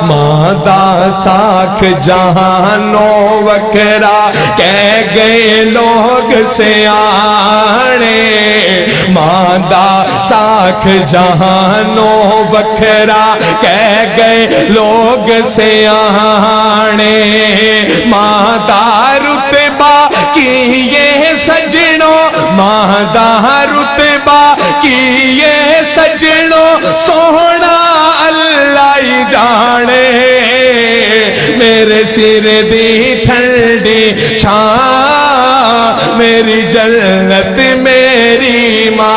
مادا ساکھ جہانو وکرا کہہ گئے لوگ سیانے، مادا ساکھ جہانو وکرا کہہ گئے لوگ سیانے، مادا رتبہ کی یہ سجنوں، مادا رتبہ کی یہ سجنوں، سونا اللہ ہی جانے، میرے سر دی ٹھنڈی چھاں، میری جنت میری ماں۔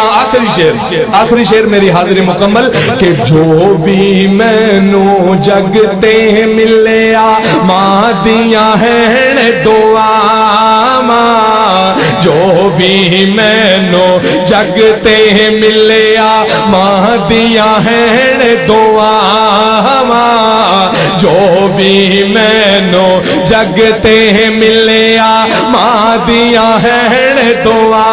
آخری شعر میری حاضری مکمل کہ جو بھی مینوں جگتے ملیا ماں دیاں ہیں دعا ماں، جو بھی مینوں جگتے ملیا ماں دیاں ہیں دعا ماں، جو بھی مینوں جگتے ملیا ماں دیاں ہیں دعا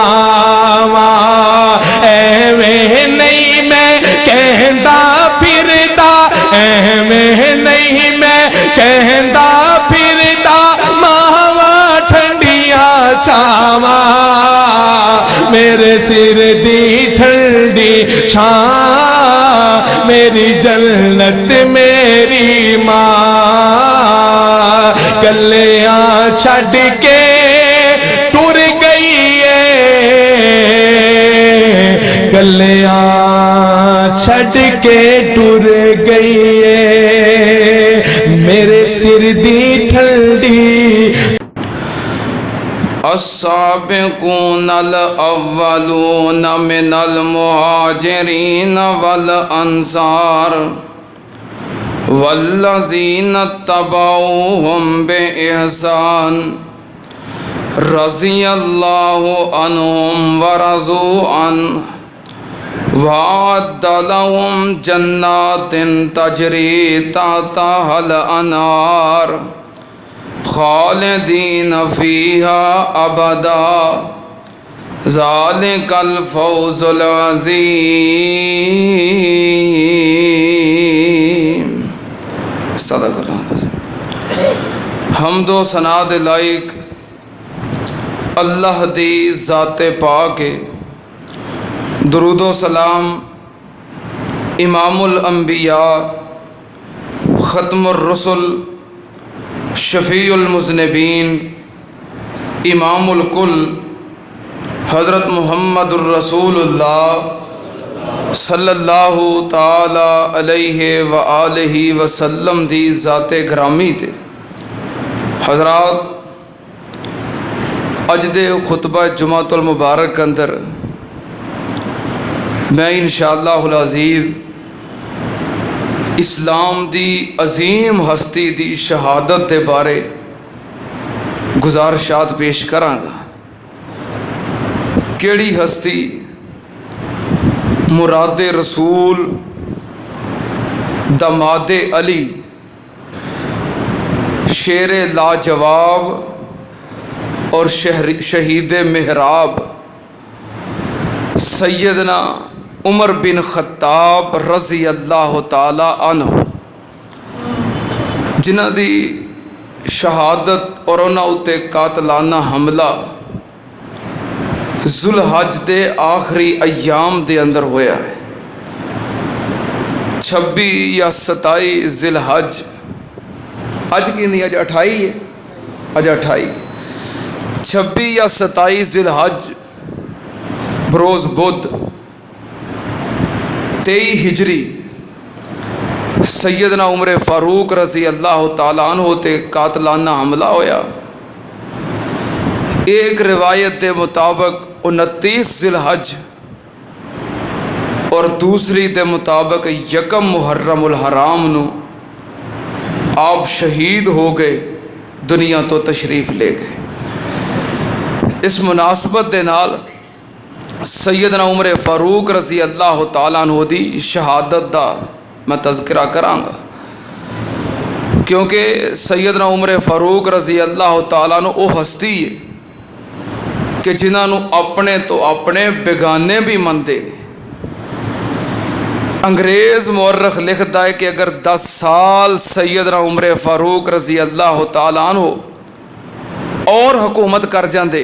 ماں، ایویں نہیں میں کہندا پھردا، ایویں نہیں میں کہندا پھردا، ماواں ٹھنڈیاں چھاواں، میرے سر دی ٹھنڈی چھاں، میری جنت میری ماں، گلیاں چھڈ کے ٹر گئی ہے، گلیاں چھڈ کے ٹر گئی ہے، میرے سر دی ٹھنڈی۔ السابقون الاولون من المہاجرین والانصار والذین اتبعوہم بإحسان رضی اللہ عنہم ورضوا عنہ وَأَعَدَّ لَهُمْ جَنَّاتٍ تَجْرِي تَحْتَهَا الْأَنْهَارُ خالدین فیہا ابدا ذالک الفوز العظیم۔ صدق اللہ۔ حمد و ثنا دے لائق اللہ دی ذات پاک، درود و سلام امام الانبیاء ختم الرسل شفیع المذنبین امام الکل حضرت محمد الرسول اللہ صلی اللہ تعالی علیہ وآلہ وسلم دی ذات گرامی تے۔ حضرات، اج دے خطبہ جمعۃ المبارک اندر میں انشاءاللہ العزیز اسلام دی عظیم ہستی دی شہادت دے بارے گزارشات پیش کراں گا۔ کیڑی ہستی؟ مراد رسول داماد علی، شیر لاجواب اور شہید محراب سیدنا عمر بن خطاب رضی اللہ تعالی عنہ، جنہ دی شہادت اور انہاں اتے قاتلانہ حملہ ذوالحج دے آخری ایام دے اندر ہویا ہے۔ 26 یا 27 ذی الحج، اج کی نہیں، اج 28 ہے، اج 28 26 یا 27 ذی الحج بروز بدھ 23 ہجری سیدنا عمر فاروق رضی اللہ تعالیٰ عنہ تے قاتلانہ حملہ ہویا۔ ایک روایت دے مطابق 29 ذی الحج اور دوسری دے مطابق 1 محرم الحرام نو آپ شہید ہو گئے، دنیا تو تشریف لے گئے۔ اس مناسبت دے نال سیدنا عمر فاروق رضی اللہ تعالیٰ عنہ دی شہادت دا میں تذکرہ کراں گا، کیونکہ سیدنا عمر فاروق رضی اللہ تعالیٰ عنہ وہ ہستی ہے کہ جنہاں نو اپنے تو اپنے بیگانے بھی مندے، انگریز مورخ لکھتا ہے کہ اگر 10 سال سیدنا عمر فاروق رضی اللہ تعالیٰ عنہ اور حکومت کر جاندے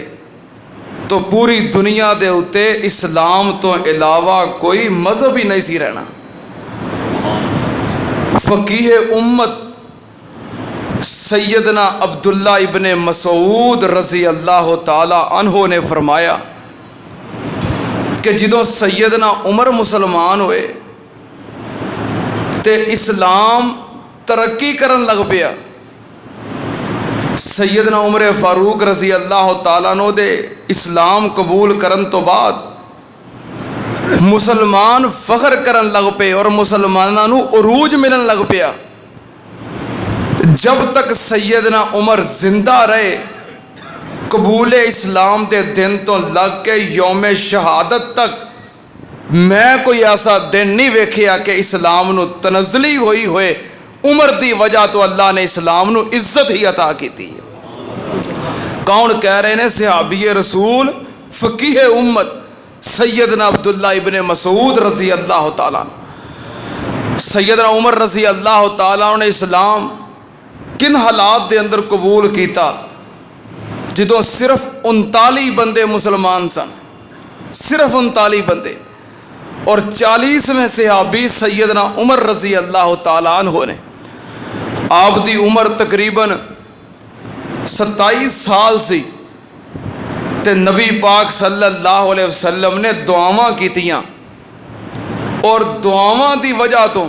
تو پوری دنیا دے اتے اسلام تو علاوہ کوئی مذہب ہی نہیں سی رہنا۔ فقیہ امت سیدنا عبداللہ ابن مسعود رضی اللہ تعالی عنہ نے فرمایا کہ جدوں سیدنا عمر مسلمان ہوئے تے اسلام ترقی کرن لگ پیا۔ سیدنا عمر فاروق رضی اللہ تعالیٰ عنہ دے اسلام قبول کرن تو بعد مسلمان فخر کرن لگ پے اور مسلمانوں نو عروج ملن لگ پیا۔ جب تک سیدنا عمر زندہ رہے قبول اسلام دے دن تو لگ کے یوم شہادت تک میں کوئی ایسا دن نہیں ویکھیا کہ اسلام نو تنزلی ہوئی ہوئے۔ عمر دی وجہ تو اللہ نے اسلام نو عزت ہی عطا کی تھی۔ کون کہہ رہے ہیں؟ صحابی رسول فقیہ امت سیدنا عبداللہ ابن مسعود رضی اللہ تعالیٰ عنہ۔ سیدنا عمر رضی اللہ تعالیٰ عنہ نے اسلام کن حالات دے اندر قبول کیتا جدوں صرف 39 بندے مسلمان سن، صرف 39 بندے، اور 40ویں صحابی سیدنا عمر رضی اللہ تعالیٰ عنہ نے۔ آپ دی عمر تقریباً 27 سال سی تے نبی پاک صلی اللہ علیہ وسلم نے دعاواں کیتیاں، اور دعاواں دی وجہ تو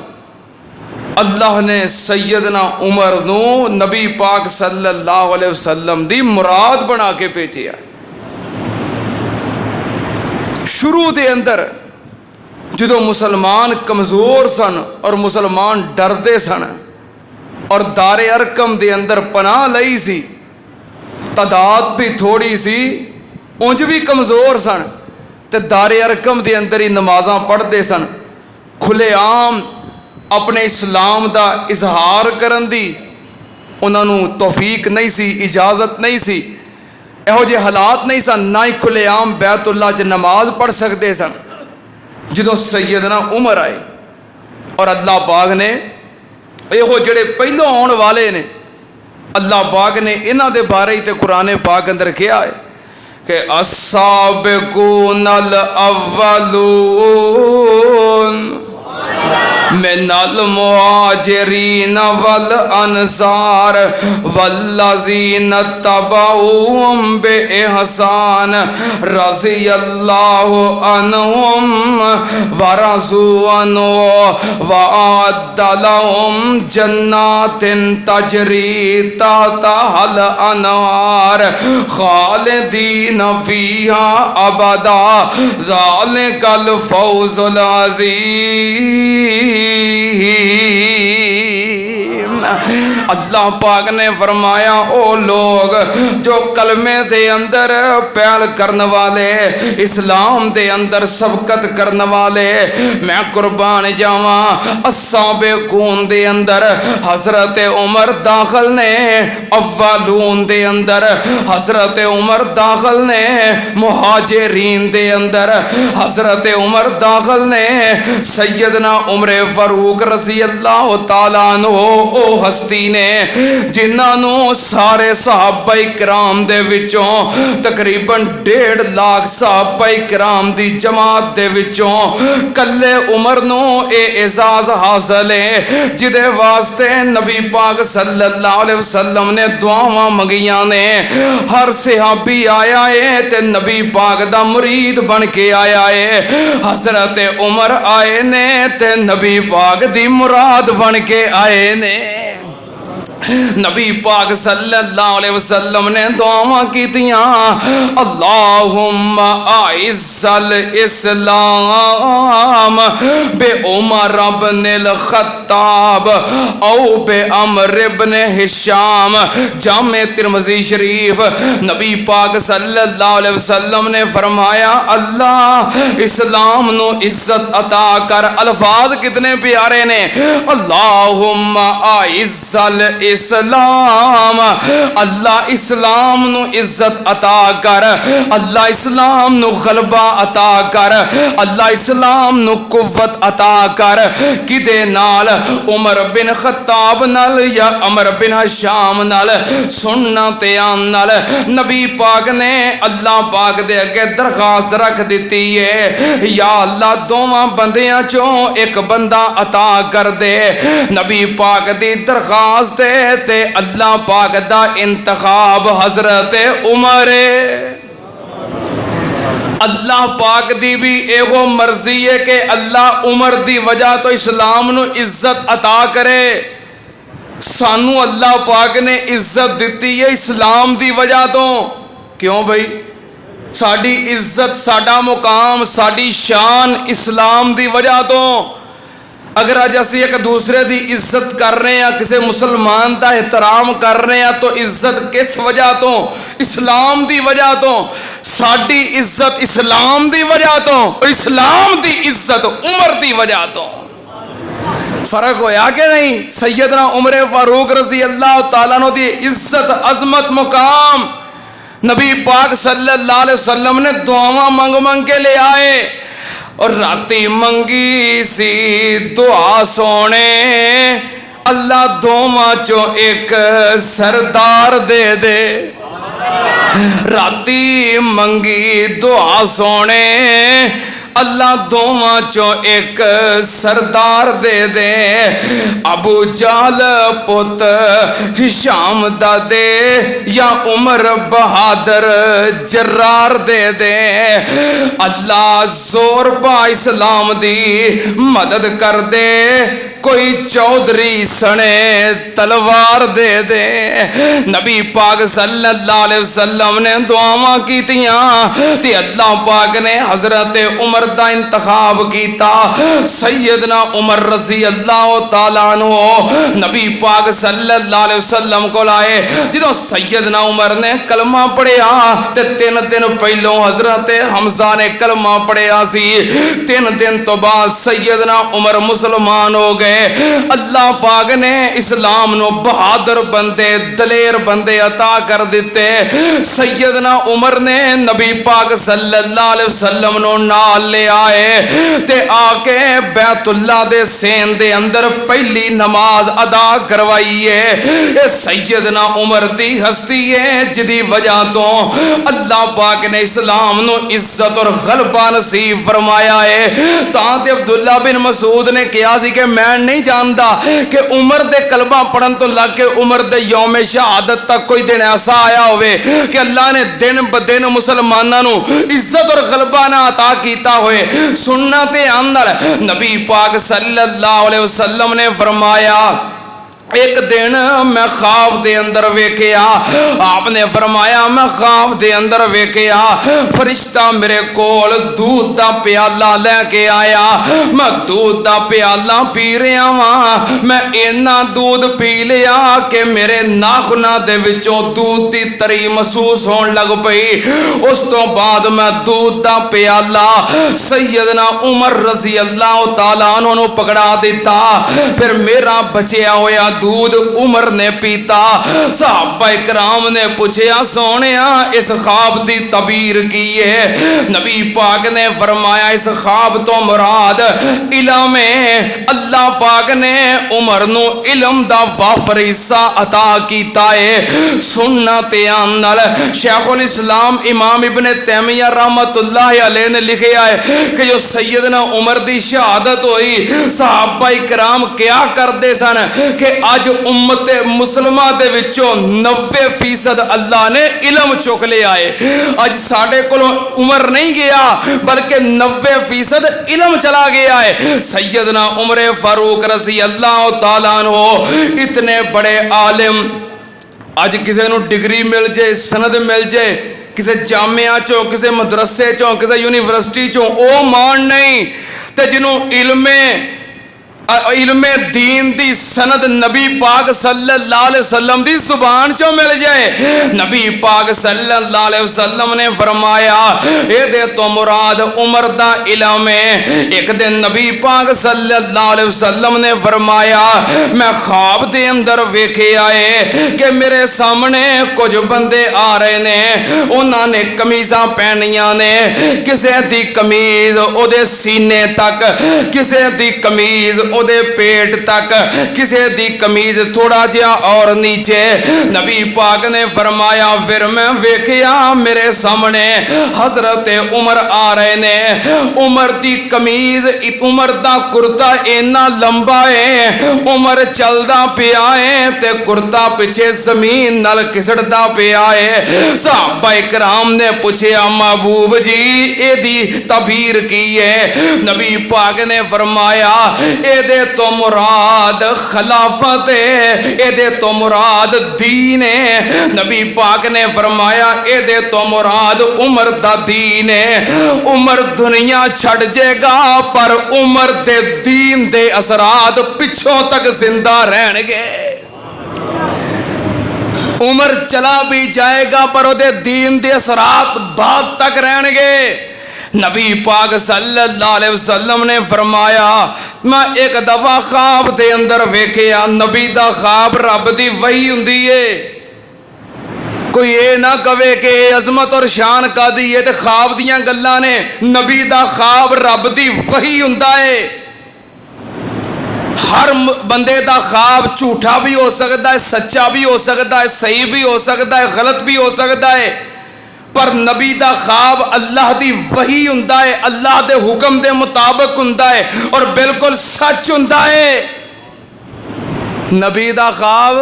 اللہ نے سیدنا عمر نو نبی پاک صلی اللہ علیہ وسلم دی مراد بنا کے بھیجیا۔ شروع دے اندر جدو مسلمان کمزور سن اور مسلمان ڈردے سن اور دار ارکم دے اندر پناہ لئی سی، تعداد بھی تھوڑی سی، اونج بھی کمزور سن، تے دار ارکم دے اندر ہی نمازاں پڑھتے سن، کھلے عام اپنے اسلام دا اظہار کرن دی انہاں نو توفیق نہیں سی، اجازت نہیں سی، یہو جے حالات نہیں سن، نہ ہی کھلے عام بیت اللہ چ نماز پڑھ سکتے سن۔ جدوں سیدنا عمر آئے اور اللہ پاک نے یہو جڑے پہلو آن والے نے، اللہ پاک نے انہاں دے بارے تے قرآن پاک اندر کیا ہے کہ السابقون الاولون من المہاجرین والانصار والذین اتبعوہم بإحسان رضی اللہ عنہم ورضوا عنہ وأعد لهم جنات تجری تحتها الانہار خالدین فیہا ابدا ذالک الفوز العظیم۔ اللہ پاک نے فرمایا او لوگ جو کلمے دے اندر پہل کرنے والے، اسلام دے اندر سبقت کرنے والے، میں قربان جاواں السابقون دے اندر حضرت عمر داخل نے، اولون دے اندر حضرت عمر داخل نے، مہاجرین دے اندر حضرت عمر داخل نے۔ سیدنا عمر فاروق رضی اللہ تعالیٰ عنہ او ہستی نے جنہاں نو سارے صحابہ کرام دے وچوں تقریباً 1.5 لاکھ صحابہ کرام دی جماعت دے وچوں کلے عمر نو اے اعزاز حاصل ہے جدے واسطے نبی پاک صلی اللہ علیہ وسلم نے دعاواں منگیاں نے۔ ہر صحابی آیا ہے تے نبی پاک دا مرید بن کے آیا ہے، حضرت عمر آئے نے تے نبی پاک دی مراد بن کے آئے نے۔ نبی پاک صلی اللہ علیہ وسلم نے دعاواں کیتیاں، اللہم اعز الاسلام بے عمر بن الخطاب او بے عمر بن ہشام۔ جامع ترمذی شریف نبی پاک صلی اللہ علیہ وسلم نے فرمایا اللہ اسلام نو عزت عطا کر۔ الفاظ کتنے پیارے نے، اللہم اعز الاسلام اسلام، اللہ اسلام نو عزت عطا کر، اللہ اسلام نو غلبہ عطا کر، اللہ اسلام نو قوت عطا کر۔ کدے نال؟ عمر بن خطاب نال یا عمر بن ہشام نال؟ سننا تے آن نال نبی پاک نے اللہ پاک دے اگے درخواست رکھ دیتی ہے، یا اللہ دوواں بندیاں چوں ایک بندہ عطا کر دے۔ نبی پاک دی درخواست تے اللہ پاک دا انتخاب حضرت عمر۔ اللہ پاک دی بھی ایہو مرضی ہے کہ اللہ عمر دی وجہ تو اسلام نو عزت عطا کرے۔ سانو اللہ پاک نے عزت دیتی ہے اسلام دی وجہ تو۔ کیوں بھائی؟ ساڈی عزت، ساڈا مقام، ساڈی شان اسلام دی وجہ تو۔ اگر اج اسی ایک دوسرے دی عزت کر رہے ہیں، کسی مسلمان دا احترام کر رہے ہیں، تو عزت کس وجہ تو؟ اسلام دی وجہ تو۔ ساڈی عزت اسلام دی وجہ تو، اور اسلام دی عزت عمر دی وجہ تو۔ فرق ہویا کہ نہیں؟ سیدنا عمر فاروق رضی اللہ تعالیٰ عنہ دی عزت، عظمت، مقام نبی پاک صلی اللہ علیہ وسلم نے دعاواں منگ کے لے آئے، اور راتی منگی سی دعا سونے، اللہ دواں چوں ایک سردار دے دے۔ راتی منگی دعا سونے، اللہ دواں چوں ایک سردار دے دے۔ ابو جہل پت ہشام دا دے، یا عمر بہادر جرار دے دے۔ اللہ زور با اسلام دی مدد کر دے، کوئی چودھری سنے تلوار دے دے۔ نبی پاک صلی اللہ علیہ وسلم نے دعاواں کیتیاں تے اللہ پاک نے حضرت عمر دا انتخاب کیتا۔ سیدنا عمر رضی اللہ تعالیٰ عنہ نبی پاک صلی اللہ علیہ وسلم کو لائے۔ جدوں سیدنا عمر نے کلمہ پڑھیا تے 3 دن پہلوں حضرت حمزہ نے کلمہ پڑھیا سی۔ 3 دن تو بعد سیدنا عمر مسلمان ہو گئے۔ اللہ پاک نے اسلام نو بہادر بندے، دلیر بندے عطا کر دیتے۔ سیدنا عمر نے نبی پاک صلی اللہ علیہ وسلم نو نال لے آئے تے آ کے بیت اللہ دے سین دے اندر پہلی نماز ادا کروائی ہے۔ اے سیدنا عمر دی ہستی ہے جدی وجہ تو اللہ پاک نے اسلام نو عزت اور غلبہ نصیب فرمایا ہے۔ تاں تے عبداللہ بن مسعود نے کہا سی کہ میں نہیں جاندا کہ عمر دے کلمہ پڑھن تو لگ کے عمر دے یوم شہادت تک کوئی دن ایسا آیا ہوئے کہ اللہ نے دن بدن مسلماناں نو عزت اور غلبہ نہ عطا کیتا ہوئے۔ سننا تے اندر نبی پاک صلی اللہ علیہ وسلم نے فرمایا، ایک دن میں خواب دے اندر ویکھیا، آپ نے فرمایا میں خواب دے اندر ویکھیا فرشتہ میرے کول دودھ دا پیالہ لے کے آیا۔ میں دودھ دا پیالہ پی رہا ہاں، میں اینا دودھ پی لیا کہ میرے ناخناں دے وچوں دودھ دی تری محسوس ہون لگ پئی۔ اس تو بعد میں دودھ دا پیالہ سیدنا عمر رضی اللہ تعالیٰ عنہ نو پکڑا دیتا، پھر میرا بچیا ہویا دودھ عمر نے پیتا۔ صحابہ اکرام نے پوچھیا سونیا اس خواب دی تعبیر کی ہے؟ نبی پاک نے فرمایا اس خواب تو مراد علم ہے۔ اللہ پاک نے عمر نو علم دا وافر حصہ عطا کیتا ہے۔ سننا تے آنال شیخ الاسلام امام ابن تیمیہ رحمت اللہ علیہ نے لکھیا ہے کہ جو سیدنا عمر دی شہادت ہوئی، صحابہ اکرام کیا کردے سن کہ آج امت مسلمہ دے وچوں 90% اللہ نے علم چک لے آئے۔ آج ساڑھے کلوں عمر نہیں گیا بلکہ 90% علم چلا گیا ہے۔ سیدنا عمر فاروق رضی اللہ تعالیٰ عنہ اتنے بڑے عالم، آج کسی نو ڈگری مل جائے، سند مل جائے، کسی جامعہ چوں، کسی مدرسے چوں، کسی یونیورسٹی چوں، او مان نہیں تے جنہوں علم علم دین دی سند نبی پاک صلی اللہ علیہ وسلم دی زبان چوں مل جائے. نبی پاک صلی اللہ علیہ وسلم نے فرمایا اے دے تو مراد عمر دا علم ہے. ایک دن نبی پاک صلی اللہ علیہ وسلم نے فرمایا میں خواب دے اندر ویکھے آئے کہ میرے سامنے کچھ بندے آ رہے نے, انہاں نے کمیزاں پہنیاں نے, کسے دی کمیز او دے سینے تک, کسے دی کمیز او دے پیٹ تک, کسے دی کمیز تھوڑا جہا اور نیچے. نبی پاک نے فرمایا پھر میں ویکھیا میرے سامنے حضرت عمر آ رہے نے. عمر دی کمیز, عمر دا کرتا اینا لمبا ہے, عمر چلدا پیا ہے تے کرتا پیچھے زمین نال کسڑدا پیا ہے. صحابہ کرام نے پوچھا محبوب جی اے دی تعبیر کی ہے؟ نبی پاک نے فرمایا اے دے تو مراد خلافت ہے, اے دے تو مراد دین ہے. نبی پاک نے فرمایا اے دے تو مراد عمر دا دین ہے. عمر دنیا چھڑ جائے گا پر عمر دے دین دے اثرات پچھوں تک زندہ رہن گے. عمر چلا بھی جائے گا پر وہ دے دین دے اثرات بعد تک رہن گے. نبی پاک صلی اللہ علیہ وسلم نے فرمایا میں ایک دفعہ خواب دے اندر ویکھیا. نبی دا خواب رب دی وحی ہوندی ہے. کوئی یہ نہ کہے کہ عظمت اور شان کا دی ہے تے خواب دیاں گلاں نے. نبی دا خواب رب دی وحی ہوندا ہے. ہر بندے دا خواب جھوٹا بھی ہو سکتا ہے, سچا بھی ہو سکتا ہے, صحیح بھی ہو سکتا ہے, غلط بھی ہو سکتا ہے, پر نبی دا خواب اللہ دی وحی ہوندا ہے, اللہ دے حکم دے مطابق ہوندا ہے اور بالکل سچ ہوندا ہے. نبی دا خواب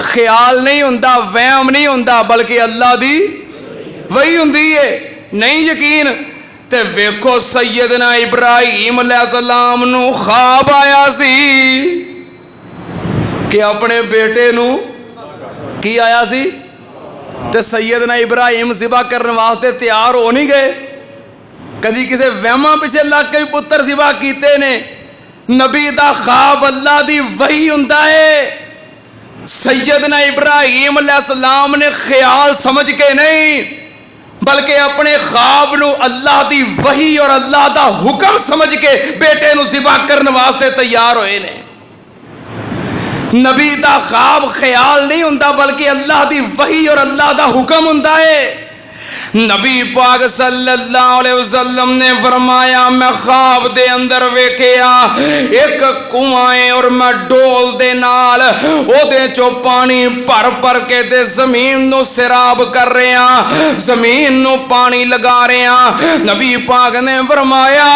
خیال نہیں ہوندا, وہم نہیں ہوندا, بلکہ اللہ دی وحی ہوندی ہے. نہیں یقین تے ویکھو سیدنا ابراہیم علیہ السلام نو خواب آیا سی کہ اپنے بیٹے نو کی آیا سی تے سیدنا ابراہیم ذبح کرنے واسطے تیار ہو نہیں گئے. کدی کسے وہماں پیچھے لگ کے پتر ذبح کیتے نے. نبی دا خواب اللہ دی وحی ہوندا ہے. سیدنا ابراہیم علیہ السلام نے خیال سمجھ کے نہیں بلکہ اپنے خواب نو اللہ دی وحی اور اللہ دا حکم سمجھ کے بیٹے نو ذبح کرنے واسطے تیار ہوئے نے. نبی دا خواب خیال نہیں ہوندا بلکہ اللہ دی وحی اور اللہ دا حکم ہوندا ہے. نبی پاک صلی اللہ علیہ وسلم نے فرمایا میں خواب دے اندر ویکھیا ایک کنواں ہے اور میں ڈول دے نال او دے چو پانی بھر بھر کے تے زمین نو سیراب کر رہے ہیں, زمین نو پانی لگا رہے ہیں. نبی پاک نے فرمایا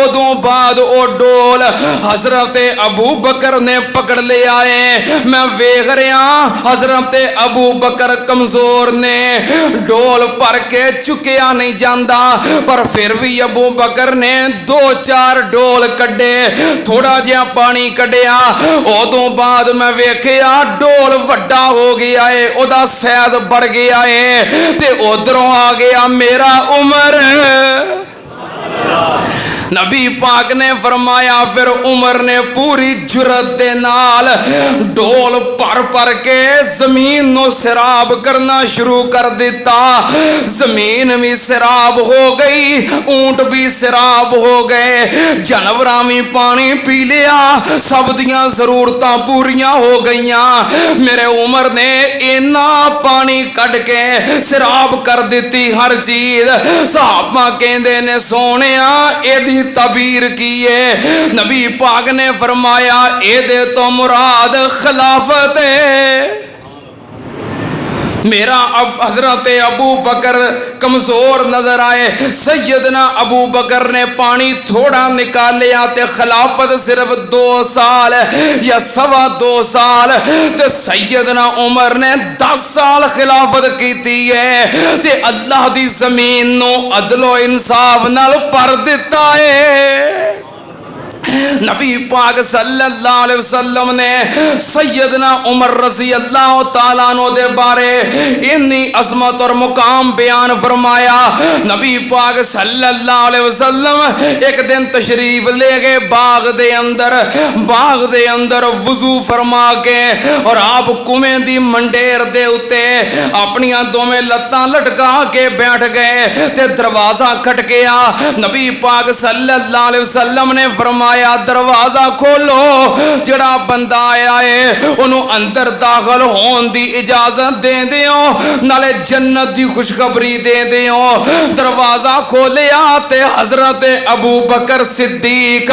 ادوں بعد او ڈول حضرت ابو بکر نے پکڑ لے آئے. میں ویکھ رہا حضرت ابو بکر کمزور نے, ڈول پر کے چکیا نہیں جاندا پر پھر بھی ابو بکر نے 2-4 ڈول کڈے, تھوڑا جہا پانی کڈیا. ادوں بعد میں ویکھیا ڈول وڈا ہو گیا ہے, او دا سائز بڑھ گیا ہے تے ادھروں آ گیا میرا عمر. نبی پاک نے فرمایا پھر عمر نے پوری جرت دے نال ڈول پر پر کے زمین نو سیراب کرنا شروع کر دیتا. زمین بھی سیراب ہو گئی, اونٹ بھی سیراب ہو گئے, جانوراں بھی پانی پی لیا, سب دیاں ضرورتاں پوریاں ہو گئیاں. میرے عمر نے اینا پانی کڈ کے سیراب کر دیتی ہر چیز. صحابہ کہندے نے سونے اے دی تعبیر کی ہے؟ نبی پاک نے فرمایا اے دے تو مراد خلافت ہے. میرا حضرت ابو بکر کمزور نظر آئے. سیدنا ابو بکر نے پانی تھوڑا نکالیا تے خلافت صرف 2 سال یا 2.25 سال تے سیدنا عمر نے 10 سال خلافت کیتی ہے تے اللہ دی زمین نو عدل و انصاف نال بھر دیتا ہے. نبی پاک صلی اللہ علیہ وسلم نے سیدنا عمر رضی اللہ تعالیٰ عنہ دے بارے اتنی عظمت اور مقام بیان فرمایا. نبی پاک صلی اللہ علیہ وسلم ایک دن تشریف لے گئے باغ دے اندر وضو فرما کے اور آپ کنویں دی منڈیر دے اتے اپنی دوویں لتاں لٹکا کے بیٹھ گئے تے دروازہ کھٹکیا. نبی پاک صلی اللہ علیہ وسلم نے فرمایا دروازہ کھولو, جڑا بندہ آیا ہے انہوں اندر داخل ہون دی اجازت دے دیو, نالے جنت دی خوشخبری دے دیو. دروازہ کھولیا تے حضرت ابو بکر صدیق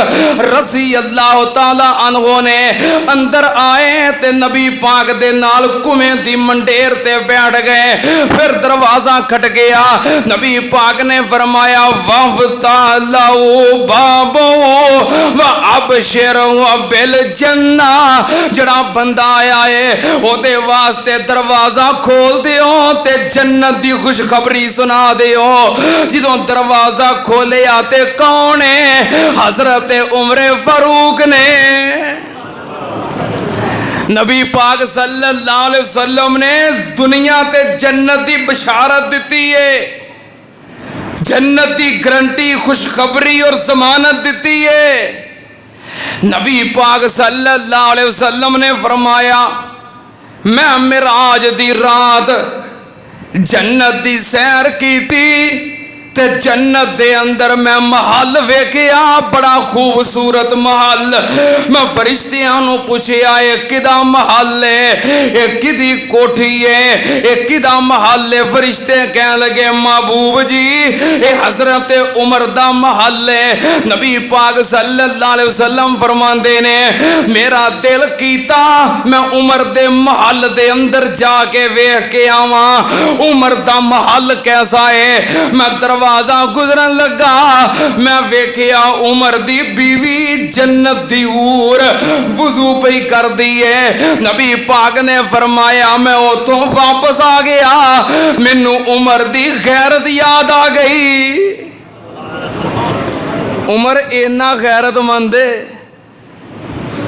رضی اللہ تعالی عنہ نے اندر آئے تے نبی پاک دے نال کنویں دی منڈیر تے بیٹھ گئے. پھر دروازہ کھٹ گیا. نبی پاک نے فرمایا وَفْتَحْ بَابَهُ وَأَبْشِرْهُ بِالْجَنَّةِ, جڑا بندہ آیا ہے او دے واسطے دروازہ کھول دیو تے جنت دی خوشخبری سنا دیو. جدوں دروازہ کھولے آتے کون ہے؟ حضرت عمر فاروق نے. نبی پاک صلی اللہ علیہ وسلم نے دنیا تے جنت دی بشارت دیتی ہے, جنت دی گارنٹی خوشخبری اور ضمانت دیتی ہے. نبی پاک صلی اللہ علیہ وسلم نے فرمایا میں معراج دی رات جنت دی سیر کی تھی تے جنت دے اندر میں محل ویکھیا, بڑا خوبصورت محل. میں فرشتیاں نو پوچھیا اے کدا محل ہے, اے کدی کوٹھی ہے, اے کدا محل ہے؟ فرشتے کہنے لگے محبوب جی اے حضرت عمر دا محل ہے. نبی پاک صلی اللہ علیہ وسلم فرماندے نے میرا دل کیتا میں عمر دے محل دے اندر جا کے ویکھ کے آواں عمر دا محل کیسا ہے. میں دروازہ گزرن لگا, میں ویکھیا عمر دی بیوی جنت دی حور وضو پہ کر دی ہے. نبی پاک نے فرمایا میں اوتھوں واپس آ گیا, مینوں عمر دی غیرت یاد آ گئی. عمر اینا غیرت مند ہے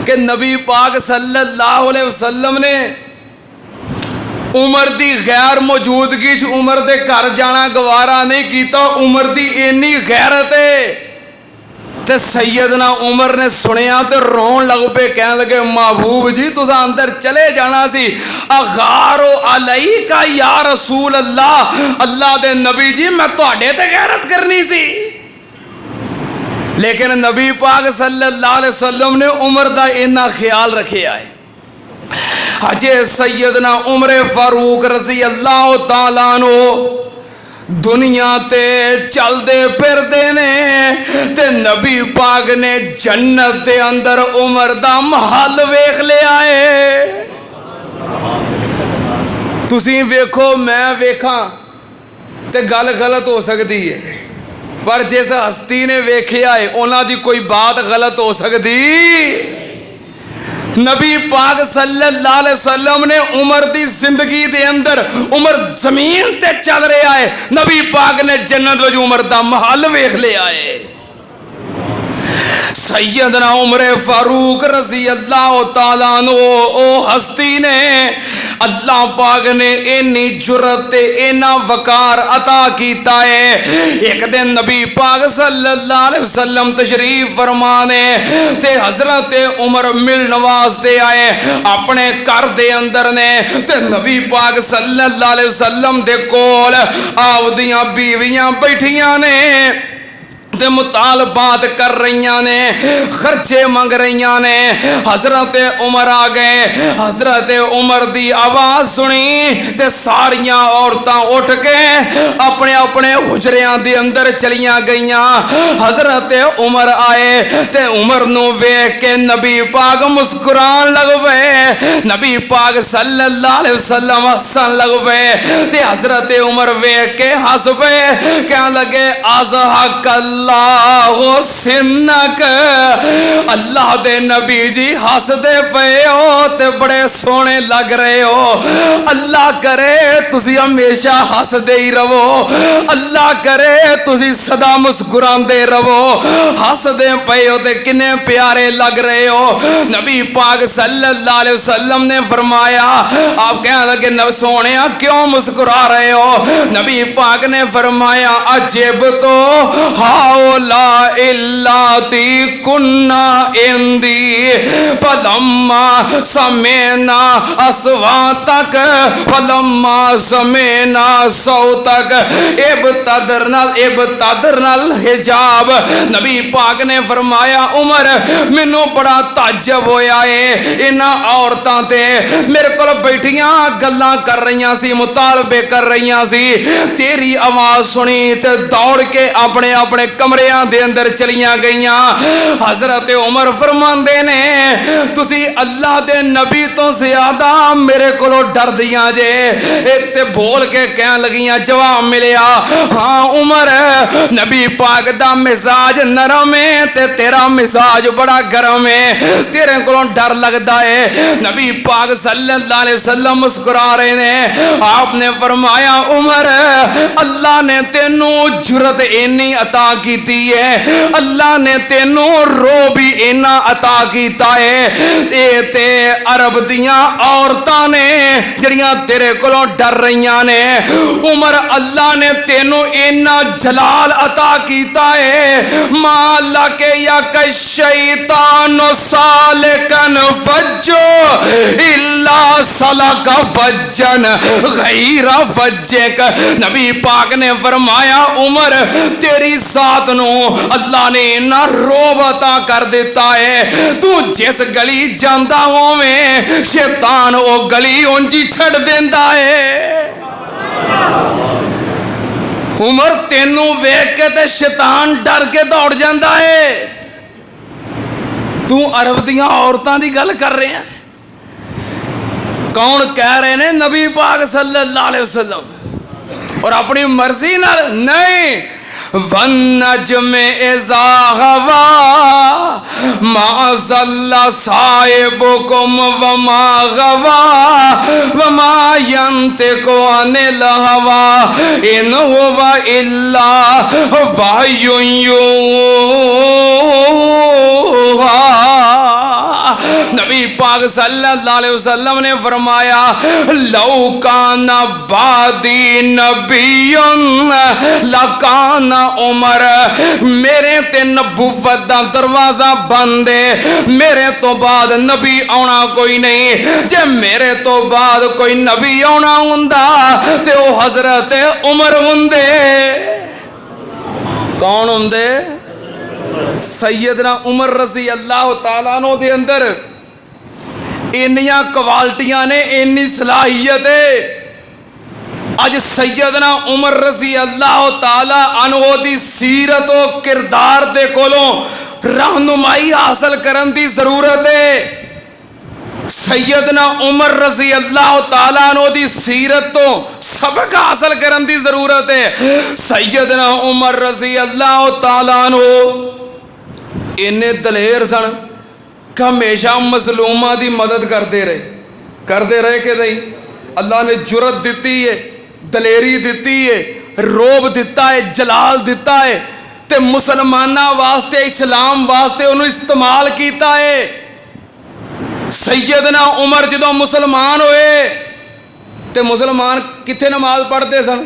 کہ نبی پاک صلی اللہ علیہ وسلم نے عمر دی غیر موجودگی عمر دے گھر جانا گوارا نہیں کیتا. عمر دی اینی غیرت ہے تے سیدنا عمر نے سنیا تے رون لگ پے, کہنے لگے محبوب جی تساں اندر چلے جانا سی, اغارو علیکا یا رسول اللہ, اللہ دے نبی جی میں تہاڈے تے غیرت کرنی سی. لیکن نبی پاک صلی اللہ علیہ وسلم نے عمر دا اینا خیال رکھے آئے. حجے سیدنا عمر فاروق رضی اللہ تعالیٰ عنہ دنیا تے چل دے پھر دے نے تے نبی پاک نے جنت دے اندر عمر دا محل ویکھ لے آئے. تسی ویکھو میں ویکھاں تے گل غلط ہو سکتی ہے, پر جس ہستی نے ویکھیا ہے انہاں دی کوئی بات غلط ہو سکتی. نبی پاک صلی اللہ علیہ وسلم نے عمر دی زندگی دے اندر عمر زمین تے چل رہا ہے, نبی پاک نے جنت وچ عمر دا محل ویکھ لے آئے. سیدنا عمر فاروق رضی اللہ تعالیٰ عنہ او ہستی نے اللہ پاک نے اینی جرت تے اینا وقار عطا کیتا ہے. ایک دن نبی پاک صلی اللہ علیہ وسلم تشریف فرمانے تے حضرت عمر ملن واسطے آئے اپنے گھر دے اندر نے تے نبی پاک صلی اللہ علیہ وسلم دے کول آودیاں بیویاں بیٹھیاں نے تے مطالبات کر رہیاں نے, خرچے منگ رہیاں نے. حضرت عمر آ گئے, حضرت عمر دی آواز سنی تے ساریاں عورتاں اٹھ کے اپنے اپنے حجریاں دے اندر چلیاں گئیاں. حضرت عمر آئے تے عمر نو ویکھ کے نبی پاک مسکران لگ پئے, نبی پاک صلی اللہ علیہ وسلم ہسن لگ پئے تے حضرت عمر ویکھ کے ہس پئے, کہنے لگے اضحک اللہ اللہ سنک اللہ دے نبی جی ہس دے پے ہو تے بڑے سونے لگ رہے ہو اللہ کرے تسی ہمیشہ ہس دے ہی رہو اللہ کرے تسی سدا مسکراندے رہو ہس دے پے ہو تے کنے پیارے لگ رہے ہو نبی پاک صلی اللہ علیہ وسلم نے فرمایا آپ کہنے لگے سونے کیوں مسکرا رہے ہو نبی پاک نے فرمایا عجب تو ہاولا اللاتی کننا اندی فلما سمینا اصواتک فلما سمینا صوتک ابتدرنا الحجاب نبی پاک نے فرمایا عمر مینوں بڑا تعجب ہویا ہے انہاں عورتاں تے میرے کول بیٹھیاں گلاں کر رہیاں سی مطالبے کر رہیاں سی تیری آواز سنی تے دوڑ کے اپنے اپنے کمریاں دے اندر چلیاں گئیاں حضرت عمر فرماندے نے تسی اللہ دے نبی تو زیادہ میرے کولوں ڈر دیاں جے ایک تے بول کے کہن لگیاں جواب ملیا ہاں عمر نبی پاک دا مزاج نرم ہے تے تیرا مزاج بڑا گرم ہے تیرے کولوں ڈر لگدا ہے نبی پاک صلی اللہ علیہ وسلم مسکرا رہے ہیں آپ نے فرمایا عمر اللہ نے تینوں جرت اینی عطا کیتی ہے اللہ نے تینوں رو بھی اینا عطا کیتا ہے اے تے عرب دیاں عورتاں نے جڑیاں تیرے کولوں ڈر رہیاں نے عمر اللہ نے تینوں اینا جلال عطا کیتا ہے مالا کے یا کشیطان سالکن فجو اللہ سلک فجن غیر فجک نبی پاک نے فرمایا عمر تیری ذات نو اللہ نے اتنا روب عطا کر دیتا ہے تو جس گلی جاندا ہوویں شیطان او گلی اونجی چھڑ دیندا ہے عمر تینوں ویکھ کے تے شیطان ڈر کے دوڑ جاندا ہے تو عرب دیاں عورتاں دی گل کر رہے ہیں کون کہہ رہے ہیں نبی پاک صلی اللہ علیہ وسلم اور اپنی مرضی نہ نہیں وَالنَّجْمِ إِذَا غَوَا مَا ضَلَّ صَاحِبُكُمْ وَمَا غَوَا وَمَا يَنطِقُ عَنِ الْهَوَا إِنْ هُوَ إِلَّا وَحْيٌ يُوحَىٰ نبی پاک صلی اللہ علیہ وسلم نے فرمایا لو کان بعدی نبی لکان عمر میرے تے نبوت دا دروازہ بند ہے میرے تو بعد نبی آنا کوئی نہیں جے میرے تو بعد کوئی نبی آنا ہوندا تے او حضرت عمر ہوندے کون ہوندے سیدنا عمر رضی اللہ تعالیٰ عنہ دے اندر انیاں کوالٹیاں نے اینی صلاحیت ہے اج سیدنا عمر رضی اللہ تعالیٰ عنہ دی سیرت و کردار دے کولوں رہنمائی حاصل کرن دی ضرورت ہے سیدنا عمر رضی اللہ تعالیٰ عنہ دی سیرت تو سبق حاصل کرن دی ضرورت ہے سیدنا عمر رضی اللہ تعالیٰ عنہ انہیں دلیر سن کہ ہمیشہ مظلومہ دی مدد کرتے رہے کہ نہیں اللہ نے جرت دیتی ہے دلیری دیتی ہے روب دیتا ہے جلال دیتا ہے تے مسلمانہ واسطے اسلام واسطے انہوں استعمال کیتا ہے سیدنا عمر جدوں مسلمان ہوئے تے مسلمان کتنے نماز پڑھتے سن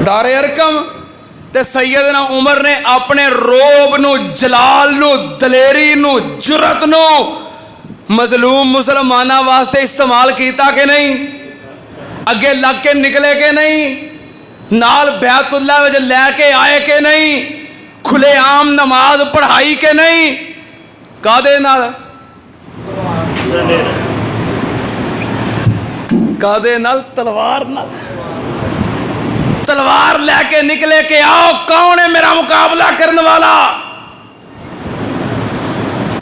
دار ارقم تے سیدنا عمر نے اپنے روب نو جلال نو دلیری نو جرت نو مظلوم مسلمانہ واسطے استعمال کیتا کہ نہیں اگے لگ کے نکلے کہ نہیں نال بیت اللہ وچ لے کے آئے کہ نہیں کھلے عام نماز پڑھائی کہ نہیں کادے نال کادے نال تلوار لے کے نکلے کہ آؤ کون ہے میرا مقابلہ کرنے والا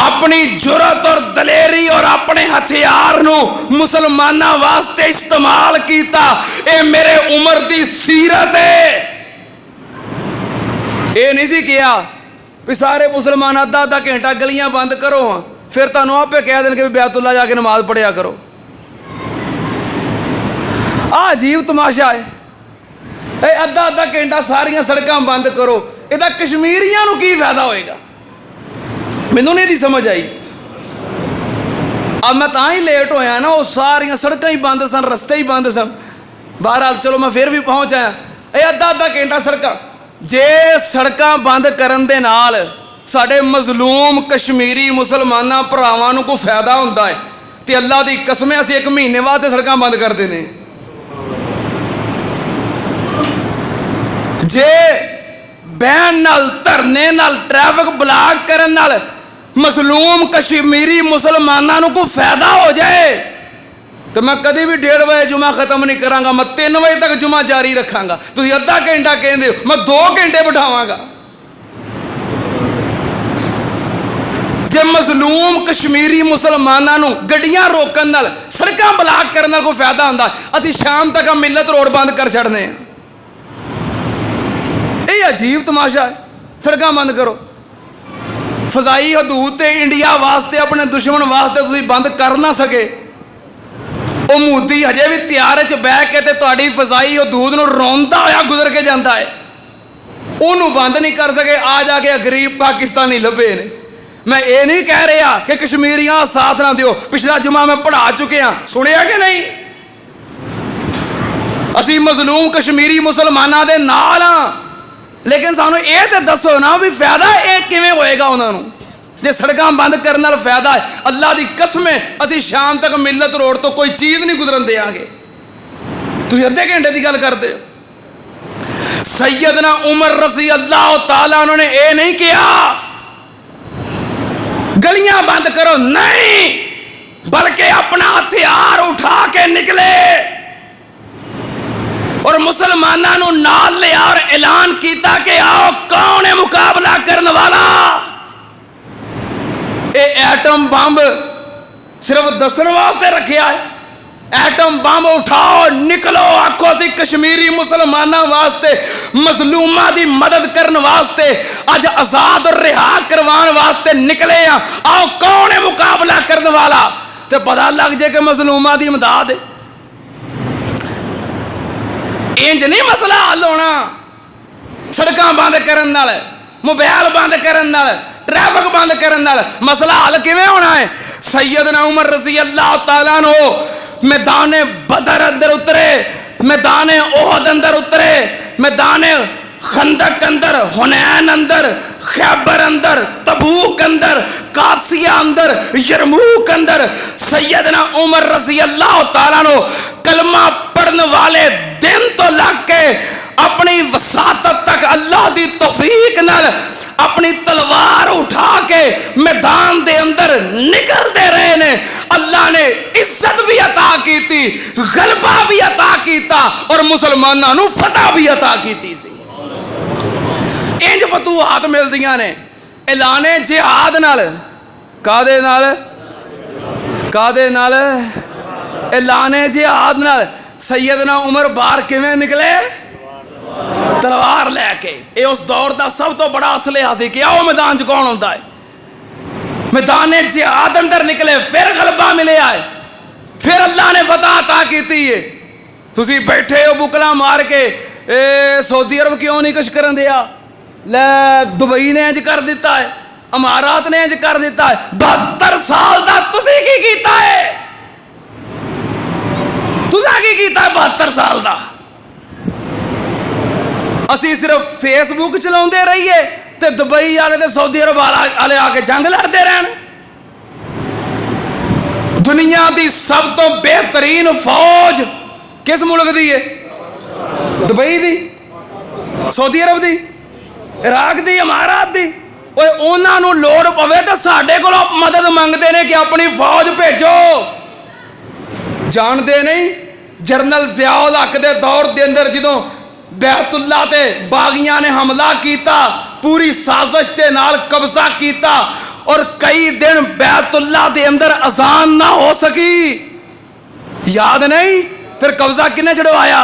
اپنی جرت اور دلیری اور اپنے ہتھیار نو مسلمانہ واسطے استعمال کیتا اے میرے عمر دی سیرت ہے یہ نہیں سی کیا بھی سارے مسلمان آدھا آدھا گھنٹہ گلیاں بند کرو پھر تمہیں آپ کہہ دیں کہ بیت اللہ جا کے نماز پڑھیا کرو. عجیب تماشا ہے. ادھا ادھا گھنٹہ ساریا سڑکاں بند کرو, یہ کشمیریاں نو کی فائدہ ہوئے گا؟ مینوں نہیں سمجھ آئی. اب میں تاں ہی لیٹ ہویا نا, وہ ساریا سڑکاں ہی بند سن, رستے ہی بند سن. بہرحال چلو میں پھر بھی پہنچ آیا. ادھا ادھا گھنٹہ سڑکاں, جے سڑکاں بند کرن دے نال ساڈے مظلوم کشمیری مسلماناں بھراواں نوں کوئی فائدہ ہوندا ہے تے اللہ دی قسم اسی ایک مہینے واسطے سڑکاں بند کر دینے. جے بہن نال دھرنے نال ٹریفک بلاک کرن نال مظلوم کشمیری مسلماناں نوں کوئی فائدہ ہو جائے تو میں کدی بھی 1:30 بجے جمعہ ختم نہیں کراں گا, میں 3 بجے تک جمعہ جاری رکھاں گا. تسی ادھا گھنٹہ کہندے ہو, میں 2 گھنٹے بٹھاواں گا. جے مظلوم کشمیری مسلماناں نوں گڈیاں روکن نال سڑکاں بلاک کرن نال کوئی فائدہ ہوندا, اسی شام تک ملت روڈ بند کر چھڑنے. یہ عجیب تماشا ہے. سڑکاں بند کرو. فضائی حدود تے انڈیا واسطے اپنے دشمن واسطے تسی بند کر نہ سکے. وہ مودی ہجے بھی تیارے چ بہ کے تے تہاڈی فضائی حدود نوں روندا ہویا گزر کے جاندا ہے, انہوں بند نہیں کر سکے. آ جا کے غریب پاکستانی لبے نے. میں یہ نہیں کہہ رہا کہ کشمیریاں ساتھ نہ دیو, پچھلا جمعہ میں پڑھا چکے ہاں, سنیا کہ نہیں؟ اسی مظلوم کشمیری مسلماناں دے نال ہاں, لیکن سانو یہ تے دسو نا بھی فائدہ یہ کیویں ہوئے گا انہاں نوں جے سڑکاں بند کرنے نال فائدہ ہے. اللہ دی قسم ہے اسی شام تک ملت روڈ تو کوئی چیز نہیں گزرن دیاں گے. تسی ادھے گھنٹے دی گل کرتے ہو. سیدنا عمر رضی اللہ تعالیٰ انہوں نے یہ نہیں کیا گلیاں بند کرو, نہیں, بلکہ اپنا ہتھیار اٹھا کے نکلے اور مسلمانوں نو نال لیا اور اعلان کیتا کہ آؤ کون ہے مقابلہ کرنے والا. اے ایٹم بمب صرف دسن واسطے رکھیا ہے. ایٹم بمب اٹھاؤ, نکلو, آکھو اسی کشمیری مسلمانوں واسطے مظلوماں دی مدد کرن واسطے اج آزاد اور رہا کروان واسطے نکلے ہیں. آؤ کون ہے مقابلہ کرنے والا, تے پتہ لگ جائے کہ مظلوماں دی امداد ہے. انج نہیں مسئلہ حل ہونا سڑکاں بند کرن نال, موبائل بند کرن نال, ٹریفک بند کرن نال. مسئلہ حل کیویں ہونا ہے؟ سیدنا عمر رضی اللہ تعالیٰ عنہ میدان بدر اندر اترے, میدان احد اندر اترے, میدان خندق اندر, حنین اندر, خیبر اندر, تبوک اندر, قادسیہ اندر, یرموک اندر. سیدنا عمر رضی اللہ تعالیٰ عنہ کلمہ پڑھنے والے دن تو لگ کے اپنی وساطت تک اللہ دی توفیق نال اپنی تلوار اٹھا کے میدان دے اندر نکلتے رہے نے. اللہ نے عزت بھی عطا کیتی, غلبہ بھی عطا کیتا اور مسلمانوں نو فتح بھی عطا کیتی سی. انج فتوحات ملدیاں نے اعلان جہاد نال. کادے نال؟ کادے نال؟ اعلان جہاد نال. سیدنا عمر باہر کیویں نکلے؟ تلوار لے کے. یہ اس دور دا سب تو بڑا اسلحہ سی کہ آؤ میدان چ کون ہوندا ہے. میدان جہاد اندر نکلے, پھر غلبہ ملیا ہے, پھر اللہ نے فتح عطا کیتی ہے. تسی بیٹھے ہو بکلا مار کے سعودی عرب کیوں نہیں کچھ کرن دیا, لے دبئی نے انج کر دیتا ہے, امارات نے انج کر دیتا ہے. 72 سال دا تسی کی کیتا ہے؟ تسا کی کیتا ہے 72 سال دا؟ اسی صرف فیس بک چلاؤندے رہیے تے دبئی والے تے سعودی عرب والے آ کے جنگ لڑتے رہن. دنیا دی سب تو بہترین فوج کس ملک دی ہے؟ دبئی دی, سعودی عرب دی, عراق دی, امارات دی. انہاں نوں لوڑ پوے تے ساڈے کولوں مدد منگدے نے کہ اپنی فوج بھیجو. جانتے نہیں جنرل ضیاء الحق دے دور دے اندر جدوں بیت اللہ تے باغیاں نے حملہ کیتا, پوری سازش تے نال قبضہ کیتا اور کئی دن بیت اللہ دے اندر اذان نہ ہو سکی. یاد نہیں؟ پھر قبضہ کنے چڑھوایا؟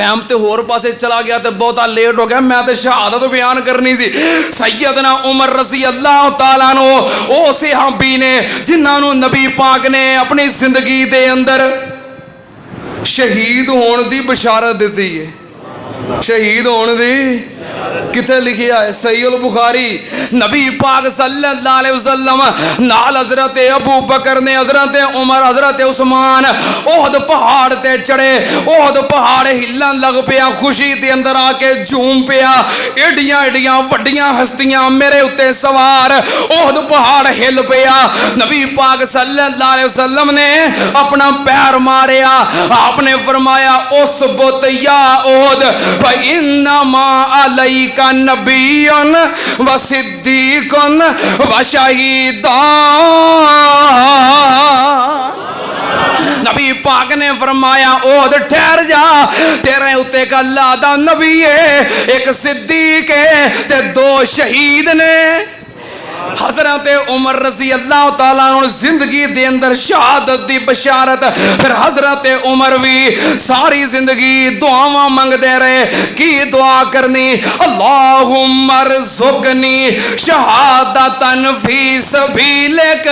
ٹائم تے ہور پاسے چلا گیا تے بہتا لیٹ ہو گیا، میں تے شہادت بیان کرنی سی۔ سیدنا عمر رضی اللہ تعالیٰ عنہ او صحابی نے جنہاں نو نبی پاک نے اپنی زندگی دے اندر شہید ہون دی بشارت دیتی ہے۔ شہید ہون دی کتے لکھیا ہے؟ صحیح البخاری۔ نبی پاک صلی اللہ علیہ وسلم نال حضرت ابو بکر نے، حضرت عمر، حضرت عثمان احد پہاڑ تے چڑھے۔ احد پہاڑ ہلن لگ پیا، خوشی دے اندر آ کے جھوم پیا۔ ایڈیاں ایڈیاں وڈیاں ہستیاں میرے اتے سوار، احد پہاڑ ہل پیا۔ نبی پاک صلی اللہ علیہ وسلم نے اپنا پیر ماریا، آپ نے فرمایا اثبت یا احد فإنما علیک نبی و صدیق و شہیدان۔ نبی پاک نے فرمایا احد ٹھہر جا، تیرے اتے کا اللہ دا نبی ہے، ایک صدیق ہے تے 2 شہید نے۔ حضرت عمر رضی اللہ تعالیٰ عنہ زندگی دے اندر شہادت دی بشارت۔ پھر حضرت عمر بھی ساری زندگی دعاواں منگ دے رہے۔ کی دعا کرنی؟ اللہم ارزقنی شہادتن فی سبیلک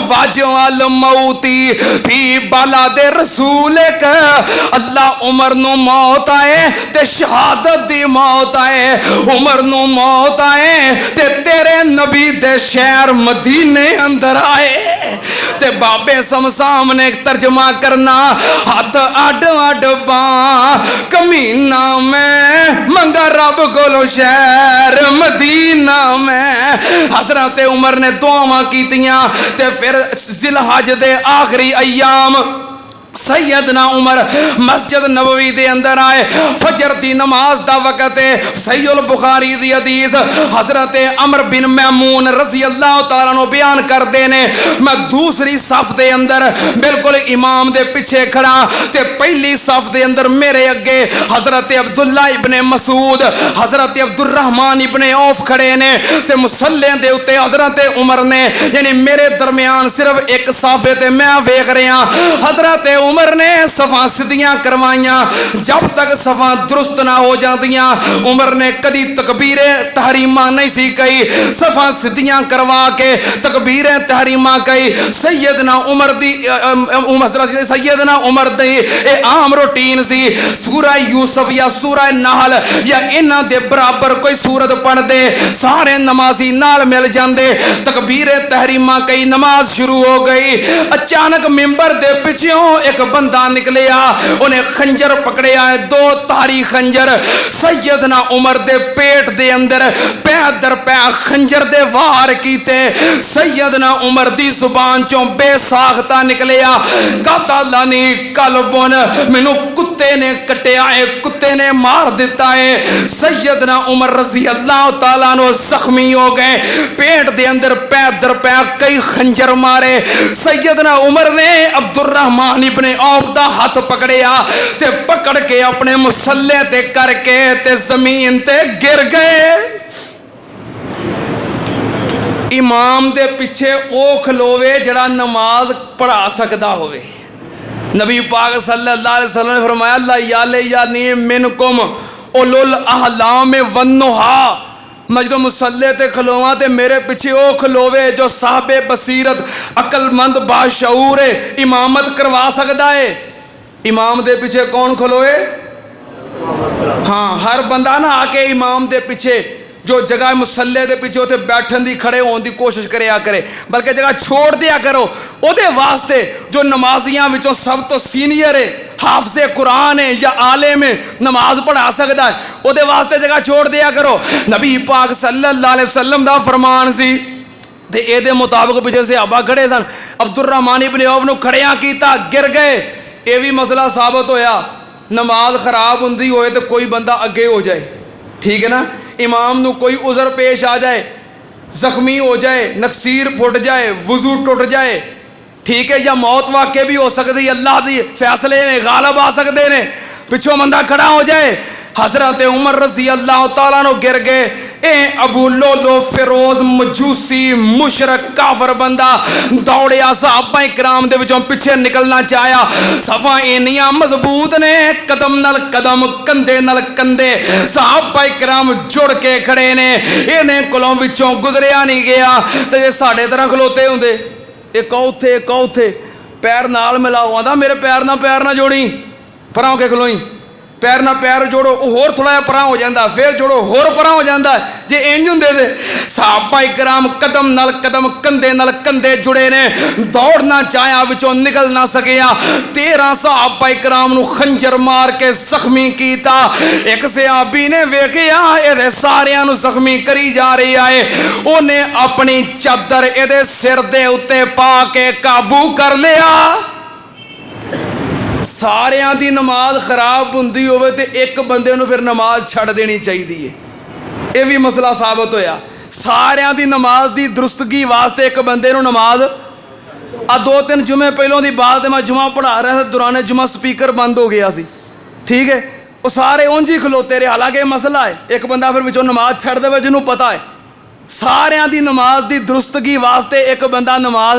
واجعل موتی فی بلد رسولک۔ اللہ عمر نو موت آئے تے شہادت دی موت آئے، عمر نو موت آئے تے تیرے نبی دے شہر مدینے اندر آئے۔ تے بابے سمسام نے ترجمہ کرنا، ہاتھ اڈ اڈ باں کمینہ میں منگا رب کولو شہر مدینہ میں۔ حضرت عمر نے دعاواں کیتیاں تے پھر ذی الحج دے آخری ایام سیدنا عمر مسجد نبوی دے اندر آئے۔ فجر دی نماز دا وقت ہے۔ صحیح البخاری دی حدیث حضرت عمر بن میمون رضی اللہ تعالیٰ عنہ بیان کر دینے، میں دوسری صف دے اندر بالکل امام دے پیچھے کھڑا تے پہلی صف دے اندر میرے اگے حضرت عبداللہ ابن مسعود، حضرت عبد الرحمن ابن عوف کھڑے نے تے مصلی دے اتے حضرت عمر نے، یعنی میرے درمیان صرف ایک صافے تے میں ویکھ رہا۔ حضرت عمر نے صفاں سدیاں کروائیاں، جب تک صفاں درست نہ ہو جاندیاں عمر نے کدی تکبیر تحریمہ نہیں سی کہی۔ صفاں سدیاں کروا کے تکبیر تحریمہ کہی۔ سیدنا عمر دی سیدنا عمر دی اے عام روٹین سی، سورہ یوسف یا سورہ نحل یا انہاں دے برابر کوئی سورت پڑھ دے سارے نمازی نال مل جاندے۔ تکبیر تحریمہ کہی، نماز شروع ہو گئی۔ اچانک ممبر دے پیچھےوں ایک بندہ نکلیا، انہیں خنجر پکڑیا ہے، 2 تاری خنجر سیدنا عمر دے پیٹ دے اندر پے در پے خنجر دے وار کیتے۔ سیدنا عمر دی زبان چوں بے ساختہ نکلیا، قتلنی کلبن، مینوں کتے نے کٹیا ہے، کتے نے مار دیتا ہے۔ سیدنا عمر رضی اللہ تعالیٰ عنہ زخمی ہو گئے، پیٹ دے اندر پے در پے کئی خنجر مارے۔ سیدنا عمر نے عبد الرحمن ابن عوف دا ہاتھ پکڑیا تے پکڑ کے اپنے مصلی تے کر کے تے زمین تے گر گئے۔ امام دے پیچھے او کھلوے جڑا نماز پڑھا سکدا ہوئے۔ نبی پاک صلی اللہ علیہ وسلم نے فرمایا اللہ یعنی منکم اولو الاحلام والنہا، میں جو مصلی تے کھلواں تے میرے پیچھے او کھلوے جو صاحب بصیرت عقل مند باشعور امامت کروا سکتا ہے۔ امام دے پیچھے کون کھلوئے؟ ہاں، ہر بندہ نہ آ کے امام دے پیچھے جو جگہ مصلی دے پیچھے اتنے بیٹھن دی کھڑے ہون دی کوشش کریا کرے، بلکہ جگہ چھوڑ دیا کرو او دے واسطے جو نمازیاں وچوں سب تو سینئر ہے، حافظ قرآن ہے یا عالم ہے، نماز پڑھا سکتا ہے، او دے واسطے جگہ چھوڑ دیا کرو۔ نبی پاک صلی اللہ علیہ وسلم دا فرمان سی تے اے دے مطابق پیچھے سے صحابہ کھڑے سن۔ عبد الرحمن ابن عوف نو کھڑیاں کیتا، گر گئے۔ اے بھی مسئلہ ثابت ہویا، نماز خراب ہوندی ہوئے تو کوئی بندہ اگے ہو جائے، ٹھیک ہے نا، امام نو کوئی عذر پیش آ جائے، زخمی ہو جائے، نقصیر پھٹ جائے، وضو ٹوٹ جائے، ٹھیک ہے, یا موت واقع بھی ہو سکتی, اللہ دی فیصلے نے غالب آ سکتے نے, پچھوں بندہ کھڑا ہو جائے. حضرت عمر رضی اللہ تعالیٰ نو گر گئے. اے ابو لولو فیروز مجوسی مشرک کافر بندہ دوڑیا صحابہ کرام دے وچوں پیچھے نکلنا چاہیا. صفاں اینیاں مضبوط نے, قدم نال قدم کندھے نال کندھے صحابہ کرام جڑ کے کھڑے نے. انہیں کولوں وچوں گزریا نہیں گیا. تے جے ساڈے طرح کھلوتے ہوندے ایک اوتھے پیر نال ملاؤ, آندا میرے پیر نہ جوڑی, پراں ہو کے کھلوئی, پیر نہ پیر جوڑو, ہور تھوڑا جہا پراں ہو جاندہ, پھر جوڑو ہور پراں ہو جاندہ. جے انج ہوندے تے صحابہ کرام قدم نال قدم کندھے نال کندھے جڑے نے, دوڑنا چاہیا وچوں نکل نہ سکیا. 13 صحابہ کرام نو خنجر مار کے زخمی کیتا. ایک صحابی نے ویکھیا اے ساریاں نو زخمی کری جا رہی ہے, اونے اپنی چادر اے سر دے اتے پا کے قابو کر لیا. ساریاں دی نماز خراب ہوندی ہوئے تے ایک بندے نو پھر نماز چھڑ دینی چاہیے. یہ بھی مسئلہ ثابت ہویا. ساریاں دی نماز دی درستگی واسطے ایک بندے نو نماز 2-3 جمعے پہلوں دی بات ہے, میں جمعہ پڑھا رہا تھا, دوران جمعہ سپیکر بند ہو گیا سی, ٹھیک ہے, وہ سارے اونج ہی کھلوتے رہے. حالانکہ مسئلہ ہے, ایک بندہ پھر وچوں نماز چھڑ دے جنوں پتہ ہے. ساریاں دی نماز دی درستگی واسطے ایک بندہ نماز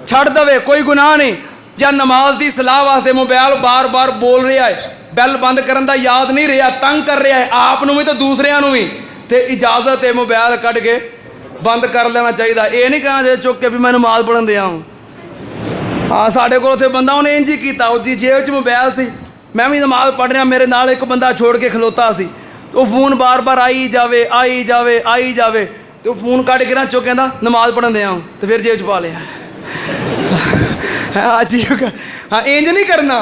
چھڑ دے, کوئی گناہ نہیں. یا نماز دی صلاح واسطے موبائل بار بار بول رہا ہے, بیل بند کرن دا یاد نہیں رہا, تنگ کر رہا ہے آپ نو بھی تو دوسریاں نو بھی, تے اجازت ہے موبائل کٹ کے بند کر لینا چاہیے. یہ نہیں کہنا چاہیے چک کے بھی میں نماز پڑھن دیا ہوں. ہاں ساڈے کول اتنے بندہ انہیں انج ہی کیتا, اس دی جیب چ موبائل سی, میں بھی نماز پڑھ رہا, میرے نال ایک بندہ چھوڑ کے کھلوتا سی, تو فون بار بار آئی جاوے, تو فون کٹ کے نہ چک کہندا نماز پڑھن دیا ہوں, تو پھر جیب چ پا لیا. ہاں جی, ہاں انج نہیں کرنا,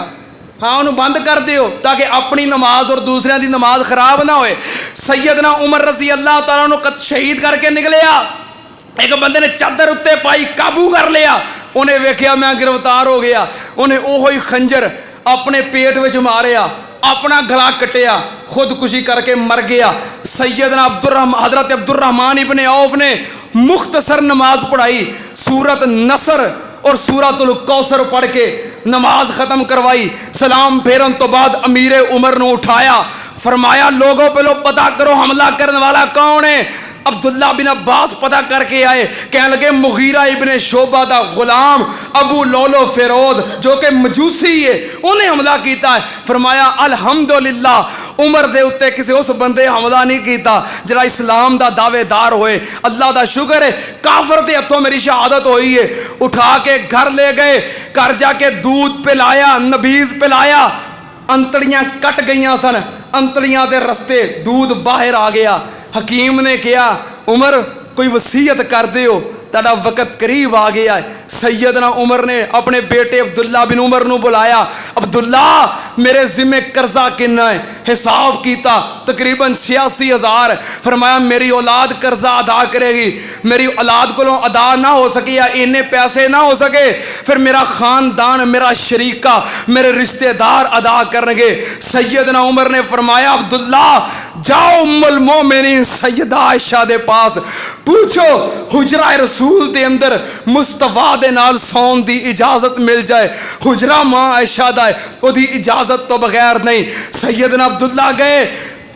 ہاں انہوں بند کر دیو تاکہ اپنی نماز اور دوسرے دی نماز خراب نہ ہوئے. سیدنا عمر رضی اللہ تعالیٰ عنہ شہید کر کے نکلیا. ایک بندے نے چادر اتنے پائی, قابو کر لیا. انہیں ویکھیا میں گرفتار ہو گیا, انہیں اوہی خنجر اپنے پیٹ وچ ماریا, اپنا گلا کٹیا, خودکشی کر کے مر گیا. سیدنا حضرت عبد الرحمن ابن عوف نے مختصر نماز پڑھائی, سورت نصر اور سورۃ الکوثر پڑھ کے نماز ختم کروائی. سلام پھیرن تو بعد امیر عمر نے اٹھایا, فرمایا لوگوں پہلو پتہ کرو حملہ کرنے والا کون ہے. عبداللہ بن عباس پتہ کر کے آئے, کہنے لگے مغیرہ ابن شعبہ دا غلام ابو لولو فیروز جو کہ مجوسی ہے, انہیں حملہ کیتا ہے. فرمایا الحمدللہ عمر دے اتے کسی اس بندے حملہ نہیں کیتا جڑا اسلام دا دعوے دار ہوئے. اللہ دا شکر ہے, کافر دے ہتھوں میری شہادت ہوئی ہے. اٹھا کے گھر لے گئے, گھر جا کے دودھ پلایا, نبیز پلایا, انتڑیاں کٹ گئیاں سن, انتڑیاں دے رستے دودھ باہر آ گیا. حکیم نے کہا عمر کوئی وصیت کر دیو, تیرا وقت قریب آ گیا ہے. سیدنا عمر نے اپنے بیٹے عبداللہ بن عمر نو بلایا, عبداللہ میرے ذمہ قرضہ کنا ہے, حساب کیتا تقریباً 86,000. فرمایا میری اولاد قرضہ ادا کرے گی, میری اولاد کو ادا نہ ہو سکے یا انہیں پیسے نہ ہو سکے, پھر میرا خاندان, میرا شریکہ, میرے رشتہ دار ادا کریں گے. سیدنا عمر نے فرمایا عبداللہ جاؤ ام المومنین سیدہ عائشہ دے پاس, پوچھو حجرہ رسول دے اندر مصطفیٰ دے نال سون دی اجازت مل جائے. حجرہ ماں عائشہ دا ہے, وہ دی اجازت تو بغیر نہیں. سیدنا عبداللہ گئے,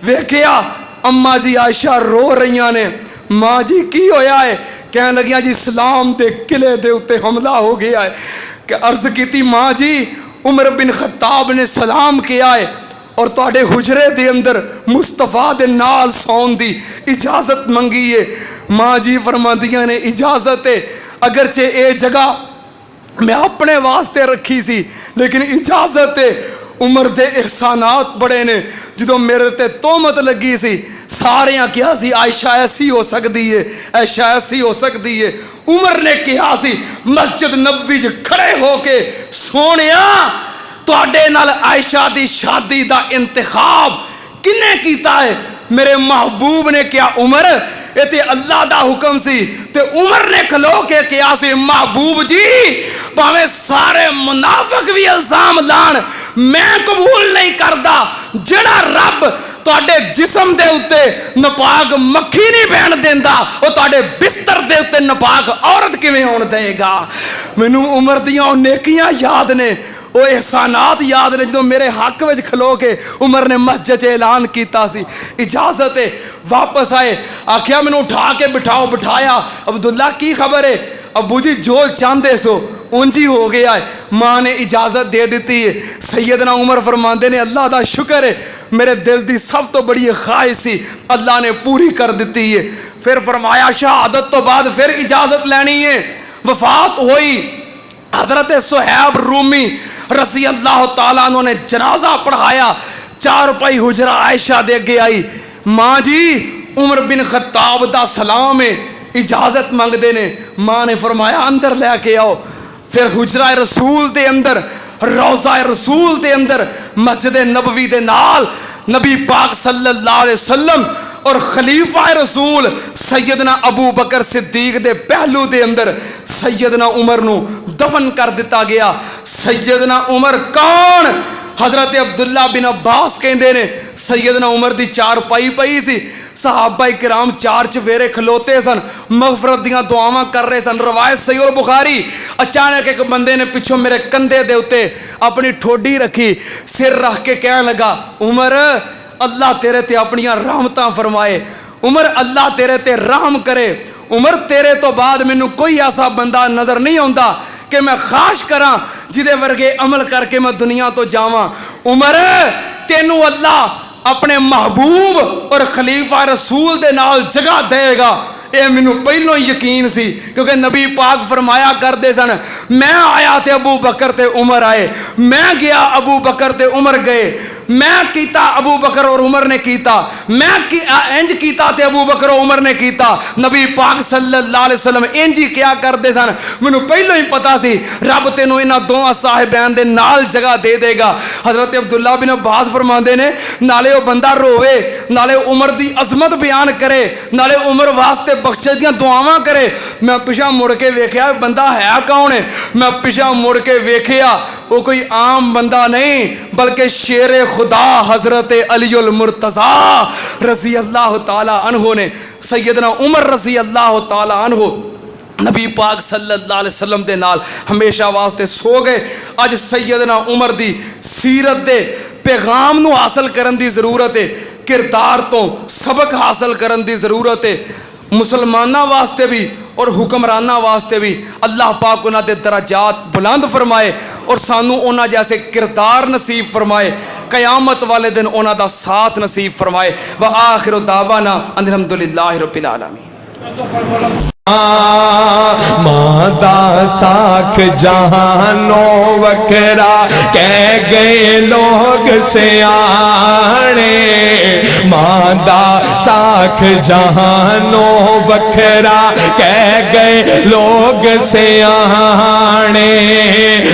ویکھیا اماں جی عائشہ رو رہیاں نے. ماں جی کی ہویا ہے؟ کہنے لگیاں جی اسلام دے قلعے دے اتے حملہ ہو گیا ہے. کہ عرض کیتی ماں جی عمر بن خطاب نے سلام کیا ہے اور تواڈے حجرے دے اندر مصطفیٰ دے نال سون دی اجازت منگی ہے. ماں جی فرماندیاں نے اجازت ہے, اگرچہ اے جگہ میں اپنے واسطے رکھی سی لیکن اجازت ہے. عمر دے احسانات بڑے نے, جدوں میرے تے تہمت لگی سی ساریاں کیا سی عائشہ ایسی ہو سکتی ہے, عائشہ ایسی ہو سکتی ہے. عمر نے کیا سی مسجد نبوی وچ کھڑے ہو کے سونیا تواڈے نال عائشہ دی شادی دا انتخاب کنے کیتا ہے؟ میرے محبوب نے کیا عمر یہ تے اللہ دا حکم سی تے عمر نے کھلو کے کیا سی محبوب جی پاویں سارے منافق بھی الزام لان میں قبول نہیں کردا جڑا رب تواڈے جسم دے اوتے ناپاک مکھی نہیں بہن دیندا او تواڈے بستر دے اوتے ناپاک عورت کیویں ہون دے گا. مینوں عمر دیاں نیکیاں یاد نے وہ احسانات یاد نے جدوں میرے حق وچ کھلو کے عمر نے مسجد اعلان کیتا سی اجازت ہے واپس آئے آکھیا مینوں اٹھا کے بٹھاؤ بٹھایا عبداللہ کی خبر ہے ابو جی جو چاہندے سو اونجی ہو گیا ہے ماں نے اجازت دے دیتی ہے. سیدنا عمر فرماندے نے اللہ دا شکر ہے میرے دل دی سب تو بڑی خواہش سی اللہ نے پوری کر دیتی ہے. پھر فرمایا شہادت تو بعد پھر اجازت لینی ہے. وفات ہوئی حضرت صہیب رومی رضی اللہ تعالیٰ عنہ نے جنازہ پڑھایا. چارپائی حجرہ عائشہ دے کے آئی ماں جی عمر بن خطاب دا سلام ہے اجازت منگ دے نے. ماں نے فرمایا اندر لے کے آؤ. پھر حجرہ رسول دے اندر روضہ رسول دے اندر مسجد نبوی دے نال نبی پاک صلی اللہ علیہ وسلم اور خلیفہ رسول سیدنا ابو بکر صدیق دے پہلو دے اندر سیدنا عمر نو دفن کر دیتا گیا. سیدنا عمر کون؟ حضرت عبداللہ بن عباس کہندے نے سیدنا عمر دی چار پائی پئی سی صحابہ کرام چار چفیرے کھلوتے سن مغفرت دیاں دعاواں کر رہے سن. روایت صحیح البخاری اچانک ایک بندے نے پچھوں میرے کندھے دے اوتے اپنی ٹھوڈی رکھی سر رکھ کے کہنے لگا عمر اللہ تیرے تے اپنیاں رحمتاں فرمائے عمر اللہ تیرے تے رحم کرے عمر تیرے تو بعد مینوں کوئی ایسا بندہ نظر نہیں آندا کہ میں خواہش کراں جدے ورگے عمل کر کے میں دنیا تو جاواں. عمر تینوں اللہ اپنے محبوب اور خلیفہ رسول دے نال جگہ دے گا اے مینوں پہلوں یقین سی کیونکہ نبی پاک فرمایا کرتے سن میں آیا تے ابو بکر تے عمر آئے میں گیا ابو بکر تے عمر گئے میں کیتا ابو بکر اور عمر نے کیتا میں انج کیتا تے ابو بکر اور عمر نے کیتا. نبی پاک صلی اللہ علیہ وسلم انج ہی کیا کرتے سن مینوں پہلوں ہی پتا سی رب تینوں انہاں دوواں صاحبین دے نال جگہ دے دے گا. حضرت عبداللہ بن عباس فرماندے نے نالے وہ بندہ روے نالے عمر دی عظمت بیان کرے نالے عمر واسطے بخشے دیاں دعاواں کرے. میں پیچھے مڑ کے ویکھیا بندہ ہے کون ہے میں پیچھے مڑ کے ویکھیا وہ کوئی عام بندہ نہیں بلکہ شیر خدا حضرت علی المرتضی رضی اللہ تعالی عنہ نے سیدنا عمر رضی اللہ تعالی عنہ نبی پاک صلی اللہ علیہ وسلم دے نال ہمیشہ واسطے سو گئے. اج سیدنا عمر دی سیرت دے پیغام نو حاصل کرن دی ضرورت ہے کردار تو سبق حاصل کرن دی ضرورت ہے مسلماناں واسطے بھی اور حکمراناں واسطے بھی. اللہ پاک انہاں دے درجات بلند فرمائے اور سانو انہاں جیسے کردار نصیب فرمائے قیامت والے دن انہاں دا ساتھ نصیب فرمائے. وآخر دعوانا ان الحمدللہ رب العالمین. مادا ساکھ جہانوں وکرا کہہ گئے لوگ سیانے مادا ساکھ جہانوں وکرا کہہ گئے لوگ سیانے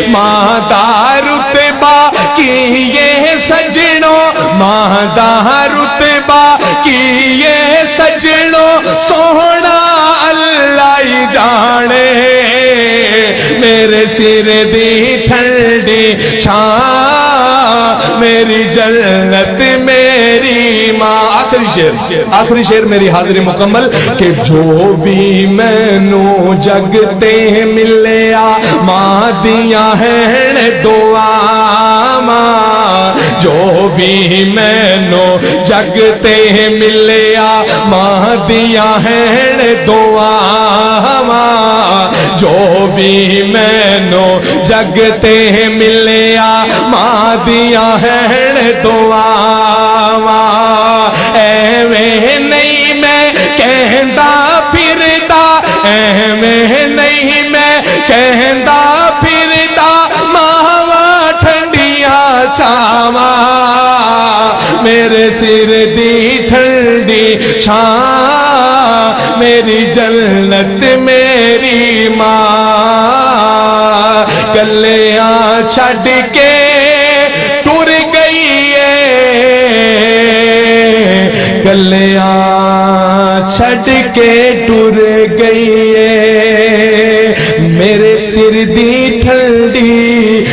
مادا رتبہ کیے سجنوں مادا رتبہ کیے سجنوں سونا اللہ ہی جانے میرے سر دی ٹھنڈی چھاں میری جنت میری ماں. آخری شعر میری حاضری مکمل کہ جو بھی مینوں جگتے ملیا ماں دیاں ہیں دعا ماں جو بھی مینوں جگتے ملیا ماں دیاں ہیں دعا ماں جو بھی مینوں جگتے ملیا ماں دیاں ہیں دعا ماں ایویں نہیں میں کہندا پھردا ایویں نہیں میں کہندا پھردا ماواں ٹھنڈیاں چھاواں میرے سر دی ٹھنڈی چھاں میری جنت میری ماں گلیاں چھڈ کے ٹر گئی ہے کلیاں چھڈ کے ٹر گئی ہے، میرے سر دی ٹھنڈی